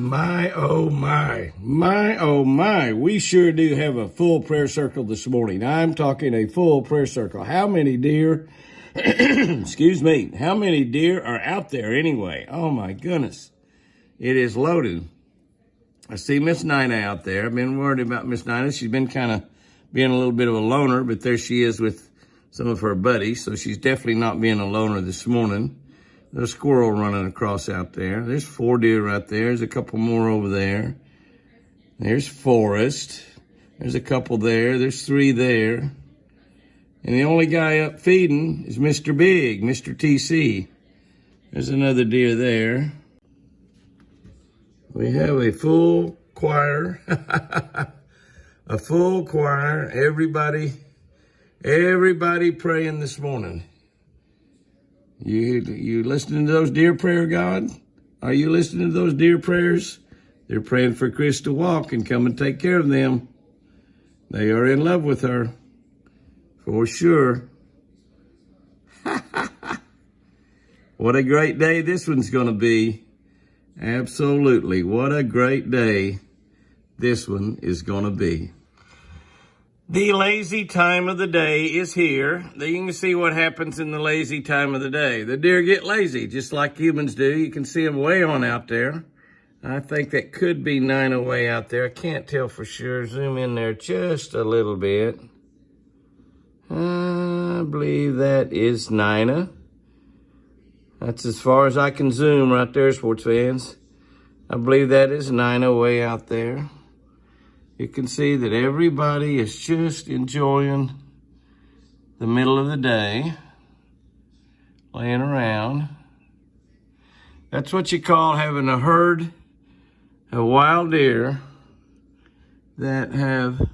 My, oh my, oh my. We sure do have a full prayer circle this morning. I'm talking a full prayer circle. How many deer, excuse me, how many deer are out there anyway? Oh my goodness. It is loaded. I see Miss Nina out there. I've been worried about Miss Nina. She's been kind of being a little bit of a loner, but there she is with some of her buddies. So she's definitely not being a loner this morning. There's a squirrel running across out there. There's 4 deer right there. There's a couple more over there. There's Forrest. There's a couple there. There's 3 there. And the only guy up feeding is Mr. Big, Mr. TC. There's another deer there. We have a full choir. A full choir. Everybody praying this morning. You listening to those deer prayer, God? Are you listening to those deer prayers? They're praying for Chris to walk and come and take care of them. They are in love with her, for sure. What a great day this one's going to be. Absolutely. What a great day this one is going to be. The lazy time of the day is here. You can see what happens in the lazy time of the day. The deer get lazy, just like humans do. You can see them way on out there. I think that could be Nina way out there. I can't tell for sure. Zoom in there just a little bit. I believe that is Nina. That's as far as I can zoom right there, sports fans. I believe that is Nina way out there. You can see that everybody is just enjoying the middle of the day, laying around. That's what you call having a herd of wild deer that have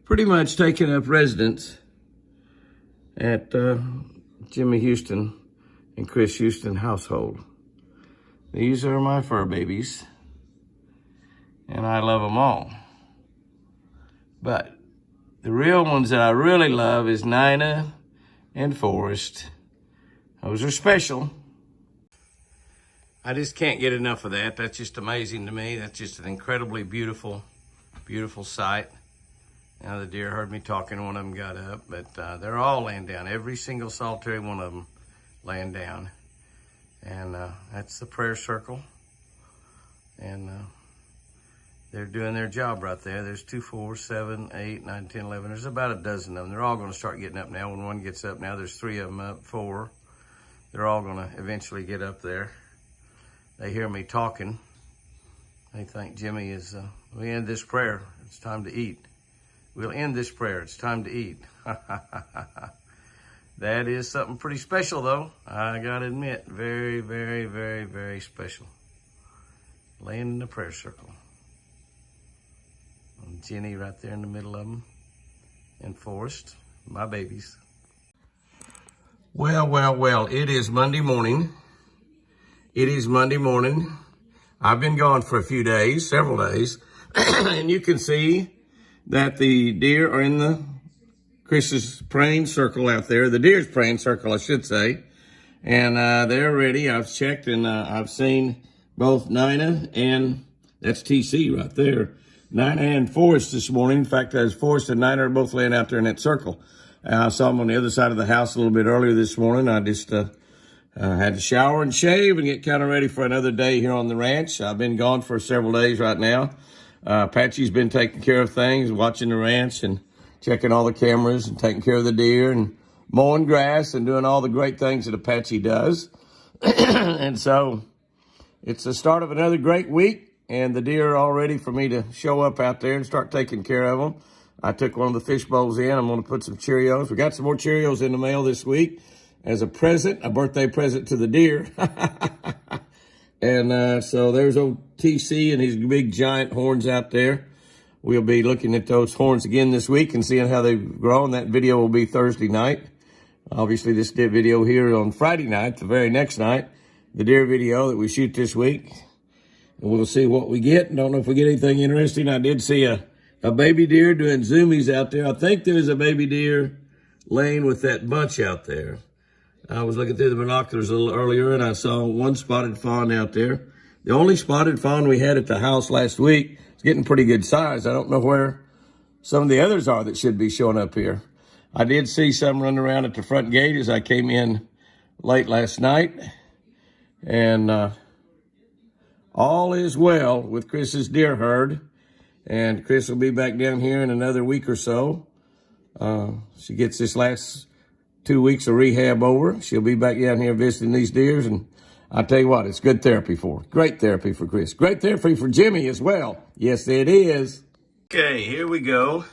pretty much taken up residence at Jimmy Houston and Chris Houston household. These are my fur babies, and I love them all. But the real ones that I really love is Nina and Forrest. Those are special. I just can't get enough of that. That's just amazing to me. That's just an incredibly beautiful, beautiful sight. Now the deer heard me talking, one of them got up, but they're all laying down. Every single solitary one of them laying down. And that's the prayer circle. And they're doing their job right there. There's 2, 4, 7, 8, 9, 10, 11. There's about a dozen of them. They're all going to start getting up now. When one gets up now, there's 3 of them up, 4. They're all going to eventually get up there. They hear me talking. They think Jimmy is, we end this prayer. It's time to eat. We'll end this prayer. It's time to eat. That is something pretty special, though. I got to admit, very, very, very, very special. Laying in the prayer circle. And Jenny right there in the middle of them. And Forrest, my babies. Well, it is Monday morning. It is Monday morning. I've been gone for a few days, several days. And you can see that the deer are in the Chris's praying circle out there. The deer's praying circle, I should say. And they're ready. I've checked and I've seen both Nina and that's TC right there. Nina and Forrest this morning. In fact, as Forrest and Nina are both laying out there in that circle. I saw them on the other side of the house a little bit earlier this morning. I just had to shower and shave and get kind of ready for another day here on the ranch. I've been gone for several days right now. Patsy's been taking care of things, watching the ranch and checking all the cameras and taking care of the deer and mowing grass and doing all the great things that Apache does. And so it's the start of another great week. And the deer are all ready for me to show up out there and start taking care of them. I took one of the fish bowls in. I'm going to put some Cheerios. We got some more Cheerios in the mail this week as a present, a birthday present to the deer. And so there's old TC and his big giant horns out there. We'll be looking at those horns again this week and seeing how they've grown. That video will be Thursday night. Obviously, this video here on Friday night, the very next night, the deer video that we shoot this week. And we'll see what we get. Don't know if we get anything interesting. I did see a baby deer doing zoomies out there. I think there's a baby deer laying with that bunch out there. I was looking through the binoculars a little earlier, and I saw one spotted fawn out there. The only spotted fawn we had at the house last week is getting pretty good size. I don't know where some of the others are that should be showing up here. I did see some running around at the front gate as I came in late last night. And all is well with Chris's deer herd. And Chris will be back down here in another week or so. She gets this last 2 weeks of rehab over. She'll be back down here visiting these deers. And I tell you what, it's good therapy for her. Great therapy for Chris. Great therapy for Jimmy as well. Yes, it is. Okay, here we go.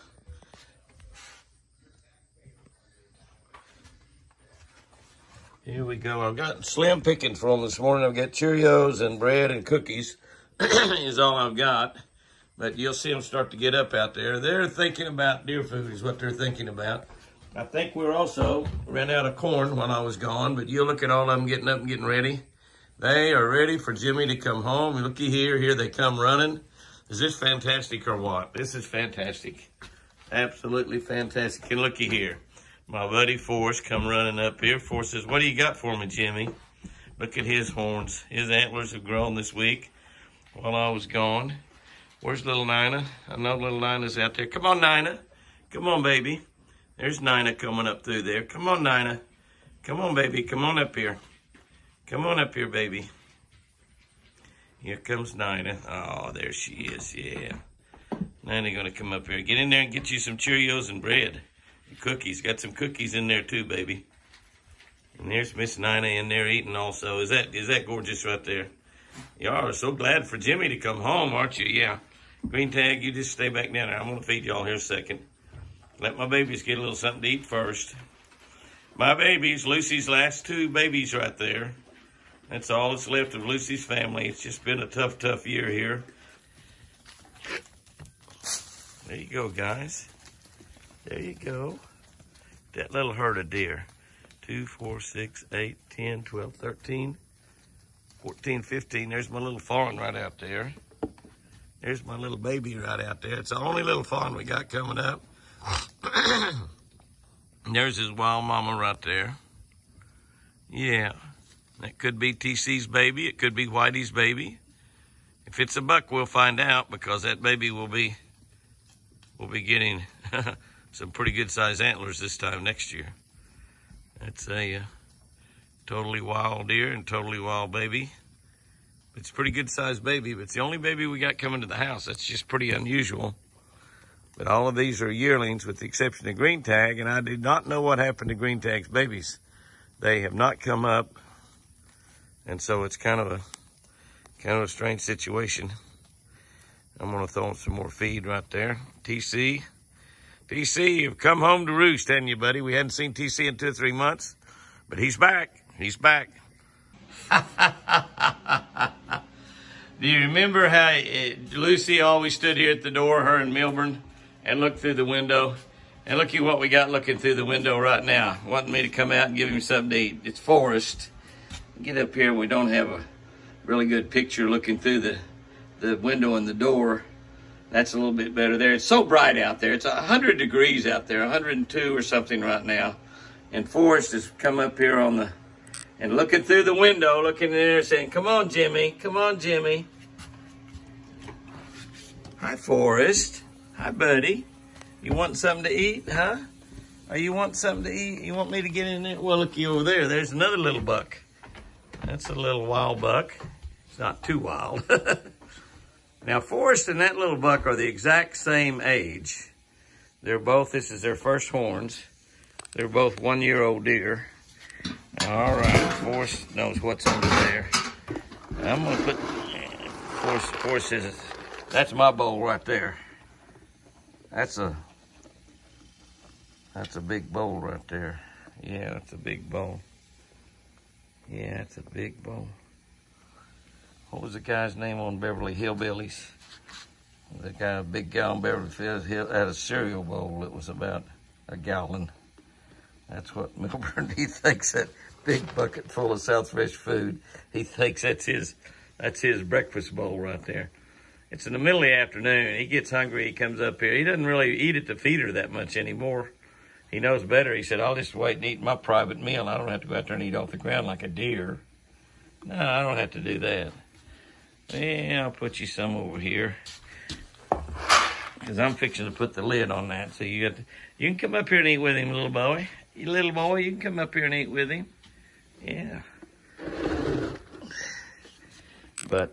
Here we go. I've got slim pickings for them this morning. I've got Cheerios and bread and cookies is all I've got. But you'll see them start to get up out there. They're thinking about deer food is what they're thinking about. I think we're also ran out of corn while I was gone, but you'll look at all of them getting up and getting ready. They are ready for Jimmy to come home. Looky here. Here they come running. Is this fantastic or what? This is fantastic. Absolutely fantastic. And looky here. My buddy Forrest come running up here. Forrest says, what do you got for me, Jimmy? Look at his horns. His antlers have grown this week while I was gone. Where's little Nina? I know little Nina's out there. Come on, Nina. Come on, baby. There's Nina coming up through there. Come on, Nina. Come on, baby. Come on up here. Come on up here, baby. Here comes Nina. Oh, there she is, yeah. Nina gonna come up here. Get in there and get you some Cheerios and bread. And cookies. Got some cookies in there too, baby. And there's Miss Nina in there eating also. Is that gorgeous right there? You are so glad for Jimmy to come home, aren't you? Yeah. Green Tag, you just stay back down there. I'm gonna feed y'all here a second. Let my babies get a little something to eat first. My babies, Lucy's last 2 babies right there. That's all that's left of Lucy's family. It's just been a tough, tough year here. There you go, guys. There you go. That little herd of deer. 2, 4, 6, 8, 10, 12, 13, 14, 15. There's my little fawn right out there. There's my little baby right out there. It's the only little fawn we got coming up. There's his wild mama right there. Yeah. That could be TC's baby. It could be Whitey's baby. If it's a buck, we'll find out because that baby will be getting some pretty good sized antlers this time next year. That's a totally wild deer and totally wild baby. It's a pretty good sized baby, but it's the only baby we got coming to the house. That's just pretty unusual. But all of these are yearlings with the exception of Green Tag, and I did not know what happened to Green Tag's babies. They have not come up. And so it's kind of a strange situation. I'm gonna throw in some more feed right there. TC, you've come home to roost, hadn't you, buddy? We hadn't seen TC in 2 or 3 months, but he's back. He's back. Do you remember how Lucy always stood here at the door, her and Milburn, and looked through the window? And look at what we got looking through the window right now, wanting me to come out and give him something to eat. It's Forrest. Get up here, we don't have a really good picture looking through the window and the door. That's a little bit better there. It's so bright out there. It's 100 degrees out there, 102 or something right now. And Forrest has come up here and looking through the window, looking in there saying, come on, Jimmy, come on, Jimmy. Hi, Forrest. Hi, buddy. You want something to eat, huh? Are you want something to eat? You want me to get in there? Well, look you over there. There's another little buck. That's a little wild buck. It's not too wild. Now, Forrest and that little buck are the exact same age. They're both, this is their first horns. They're both 1-year-old deer. All right, Forrest knows what's under there. I'm gonna put, Forrest says, that's my bowl right there. That's a big bowl right there. Yeah, that's a big bowl. Yeah, it's a big bowl. What was the guy's name on Beverly Hillbillies? The guy, big guy on Beverly Hills, had a cereal bowl that was about a gallon. That's what Milburn, he thinks that big bucket full of South Fresh food, he thinks that's his breakfast bowl right there. It's in the middle of the afternoon. He gets hungry, he comes up here. He doesn't really eat at the feeder that much anymore. He knows better. He said, I'll just wait and eat my private meal. I don't have to go out there and eat off the ground like a deer. No, I don't have to do that. Yeah, I'll put you some over here. Because I'm fixing to put the lid on that. So you can come up here and eat with him, little boy. You little boy, you can come up here and eat with him. Yeah. But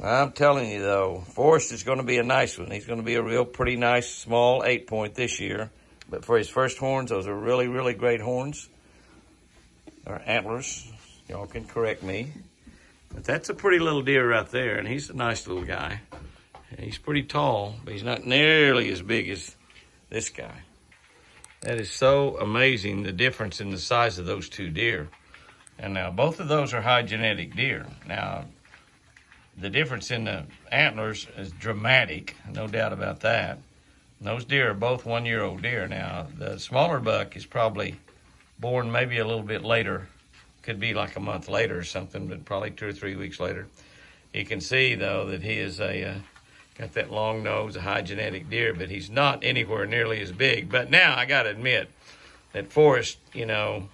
I'm telling you though, Forrest is going to be a nice one. He's going to be a real pretty nice small 8-point this year. But for his first horns, those are really, really great horns. Or antlers. Y'all can correct me. But that's a pretty little deer right there, and he's a nice little guy. And he's pretty tall, but he's not nearly as big as this guy. That is so amazing, the difference in the size of those two deer. And now both of those are high genetic deer. Now, the difference in the antlers is dramatic, no doubt about that. And those deer are both 1-year-old deer. Now, the smaller buck is probably born maybe a little bit later. Could be like a month later or something, but probably 2 or 3 weeks later. You can see, though, that he is got that long nose, a high genetic deer, but he's not anywhere nearly as big. But now, I got to admit that Forrest, you know,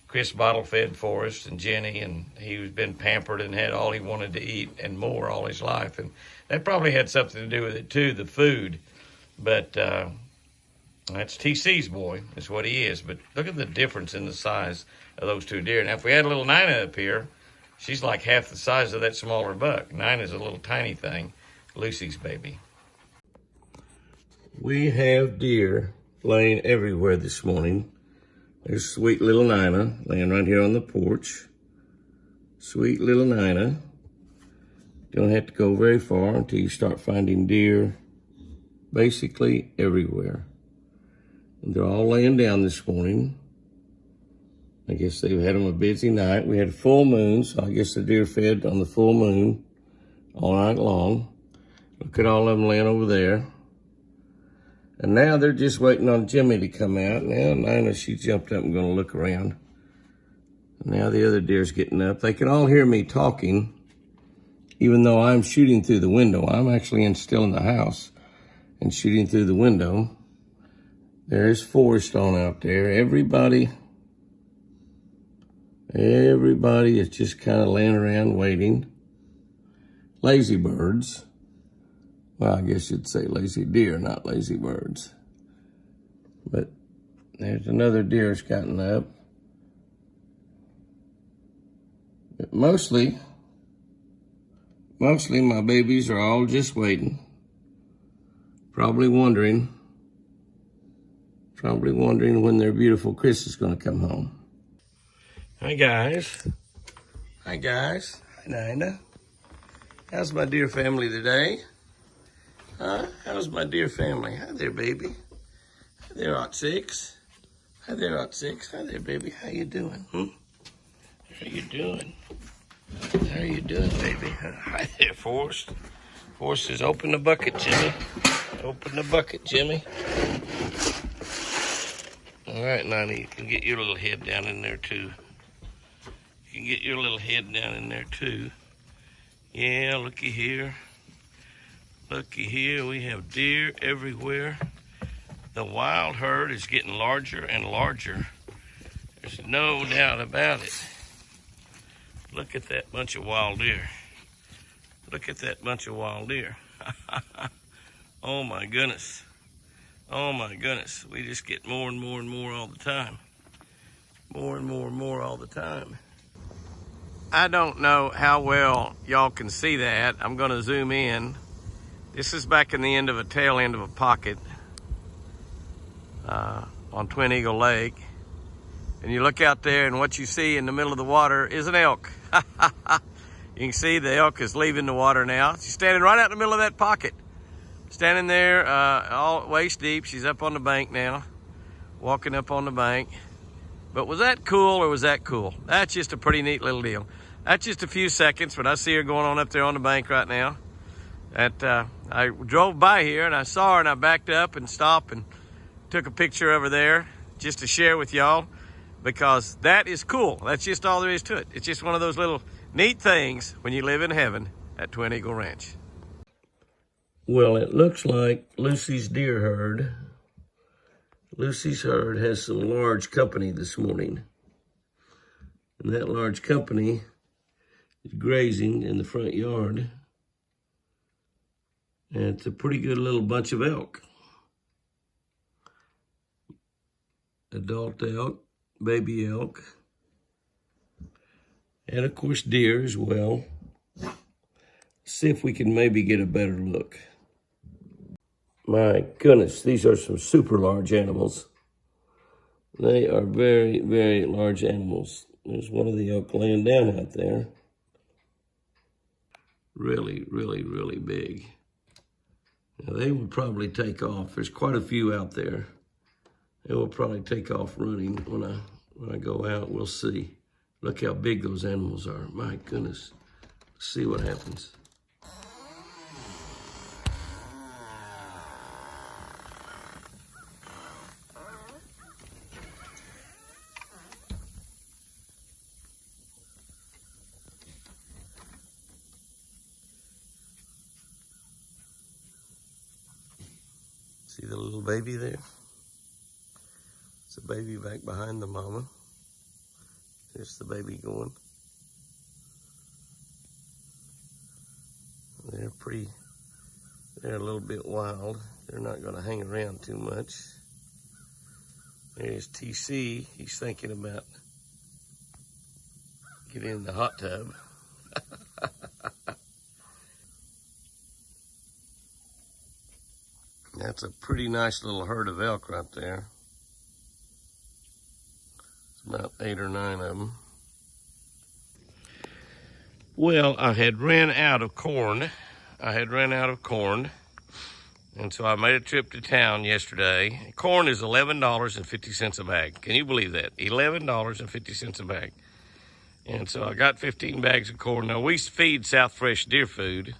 Chris bottle-fed Forrest and Jenny, and he's been pampered and had all he wanted to eat and more all his life. And that probably had something to do with it, too, the food. But that's TC's boy, is what he is. But look at the difference in the size of those two deer. Now, if we had a little Nina up here, she's like half the size of that smaller buck. Nina's a little tiny thing, Lucy's baby. We have deer laying everywhere this morning. There's sweet little Nina laying right here on the porch. Sweet little Nina. Don't have to go very far until you start finding deer basically everywhere. And they're all laying down this morning. I guess they've had them a busy night. We had a full moon, so I guess the deer fed on the full moon all night long. Look at all of them laying over there. And now they're just waiting on Jimmy to come out. Now Nina, she jumped up and gonna look around. Now the other deer's getting up. They can all hear me talking, even though I'm shooting through the window. I'm actually still in the house and shooting through the window. There's Forrest on out there. Everybody is just kind of laying around waiting. Lazy birds. Well, I guess you'd say lazy deer, not lazy birds. But there's another deer that's gotten up. But mostly my babies are all just waiting. Probably wondering when their beautiful Chris is going to come home. Hi, guys. Hi, guys. Hi, Nina. How's my dear family today? Huh? How's my dear family? Hi there, baby. Hi there, Ot 6. Hi there, Ot 6. Hi there, baby. How you doing? How you doing? How you doing, baby? Hi there, Forrest. Forrest says, open the bucket, Jimmy. Open the bucket, Jimmy. All right, Nina, you can get your little head down in there, too. You can get your little head down in there, too. Yeah, looky here. Looky here, we have deer everywhere. The wild herd is getting larger and larger. There's no doubt about it. Look at that bunch of wild deer. Look at that bunch of wild deer. Oh my goodness. Oh my goodness. We just get more and more and more all the time. More and more and more all the time. I don't know how well y'all can see that. I'm gonna zoom in. This is back in the end of a tail end of a pocket on Twin Eagle Lake. And you look out there and what you see in the middle of the water is an elk. You can see the elk is leaving the water now. She's standing right out in the middle of that pocket. Standing there all waist deep. She's up on the bank now, walking up on the bank. But was that cool or was that cool? That's just a pretty neat little deal. That's just a few seconds, but I see her going on up there on the bank right now. I drove by here and I saw her and I backed up and stopped and took a picture of her there just to share with y'all because that is cool. That's just all there is to it. It's just one of those little neat things when you live in heaven at Twin Eagle Ranch. Well, it looks like Lucy's deer herd. Lucy's herd has some large company this morning. And that large company is grazing in the front yard. And it's a pretty good little bunch of elk. Adult elk, baby elk, and of course deer as well. See if we can maybe get a better look. My goodness, these are some super large animals. They are very, very large animals. There's one of the elk laying down out there. Really, really, really big. Now, they will probably take off. There's quite a few out there. They will probably take off running when I go out. We'll see. Look how big those animals are. My goodness. Let's see what happens. See the little baby there? It's a baby back behind the mama. There's the baby going. They're a little bit wild. They're not gonna hang around too much. There's TC, he's thinking about getting in the hot tub. That's a pretty nice little herd of elk right there. It's about 8 or 9 of them. Well, I had ran out of corn. And so I made a trip to town yesterday. Corn is $11.50 a bag. Can you believe that? $11.50 a bag. And so I got 15 bags of corn. Now, we feed South Fresh deer food,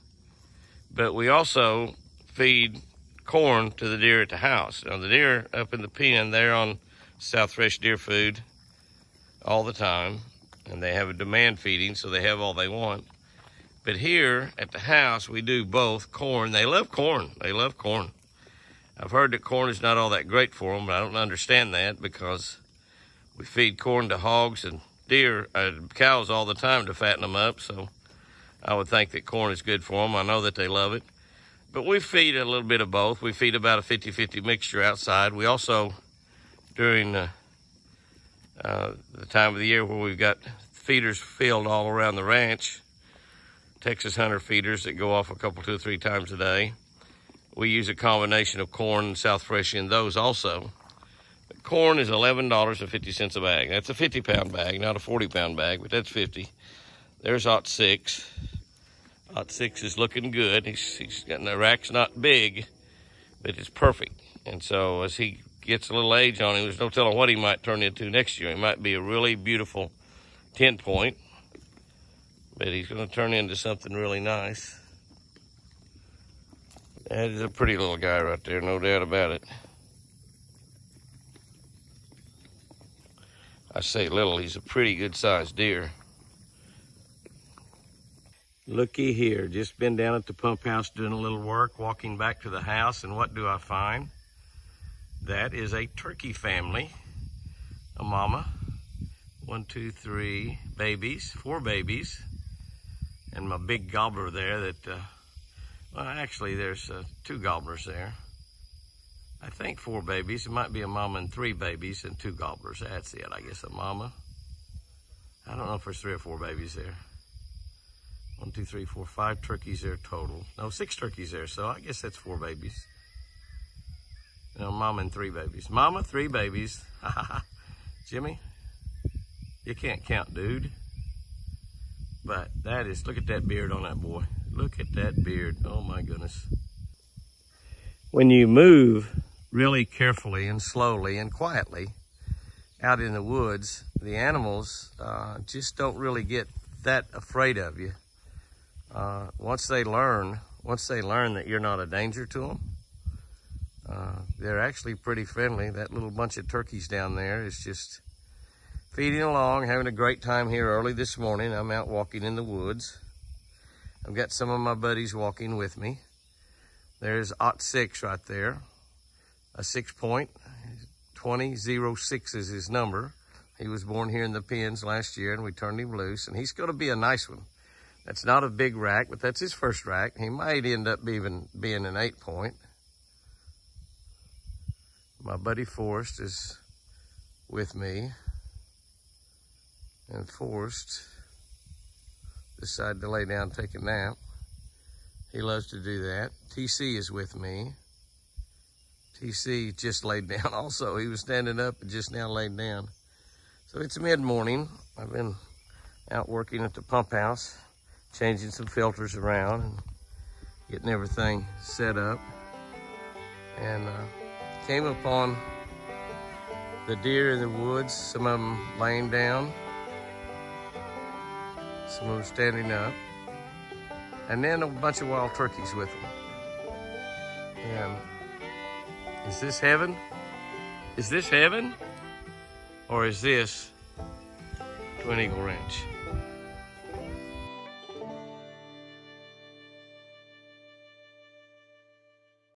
but we also feed corn to the deer at the house. Now, the deer up in the pen, they're on South Fresh deer food all the time, and they have a demand feeding, so they have all they want. But here at the house, we do both corn. They love corn. I've heard that corn is not all that great for them, but I don't understand that because we feed corn to hogs and cows all the time to fatten them up. So I would think that corn is good for them. I know that they love it. But we feed a little bit of both. We feed about a 50-50 mixture outside. We also, during the time of the year where we've got feeders filled all around the ranch, Texas Hunter feeders that go off a couple, 2 or 3 times a day, we use a combination of corn and South Fresh in those also. But corn is $11.50 a bag. That's a 50-pound bag, not a 40-pound bag, but that's 50. There's Ot 6. Ot 6 is looking good. He's got the rack's not big, but it's perfect. And so as he gets a little age on him, there's no telling what he might turn into next year. He might be a really beautiful 10-point, but he's going to turn into something really nice. That is a pretty little guy right there, no doubt about it. I say little, he's a pretty good-sized deer. Looky here, just been down at the pump house doing a little work, walking back to the house, and what do I find? That is a turkey family, a mama, 1, 2, 3 babies, 4 babies, and my big gobbler there that, well, actually there's 2 gobblers there. I think 4 babies. It might be a mama and 3 babies and 2 gobblers. That's it, I guess, a mama. I don't know if there's 3 or 4 babies there. 1, 2, 3, 4, 5 turkeys there total. No, 6 turkeys there, so I guess that's 4 babies. No, mama and 3 babies. Mama, 3 babies. Jimmy, you can't count, dude. But that is, look at that beard on that boy. Look at that beard. Oh my goodness. When you move really carefully and slowly and quietly out in the woods, the animals just don't really get that afraid of you. Once they learn that you're not a danger to them, they're actually pretty friendly. That little bunch of turkeys down there is just feeding along, having a great time here early this morning. I'm out walking in the woods. I've got some of my buddies walking with me. There's Ot 6 right there, a 6-point, 2006 is his number. He was born here in the pens last year, and we turned him loose, and he's going to be a nice one. That's not a big rack, but that's his first rack. He might end up even being an 8-point. My buddy Forrest is with me. And Forrest decided to lay down and take a nap. He loves to do that. TC is with me. TC just laid down also. He was standing up and just now laid down. So it's mid-morning. I've been out working at the pump house, changing some filters around and getting everything set up. And came upon the deer in the woods, some of them laying down, some of them standing up, and then a bunch of wild turkeys with them. And is this heaven? Is this heaven? Or is this Twin Eagle Ranch?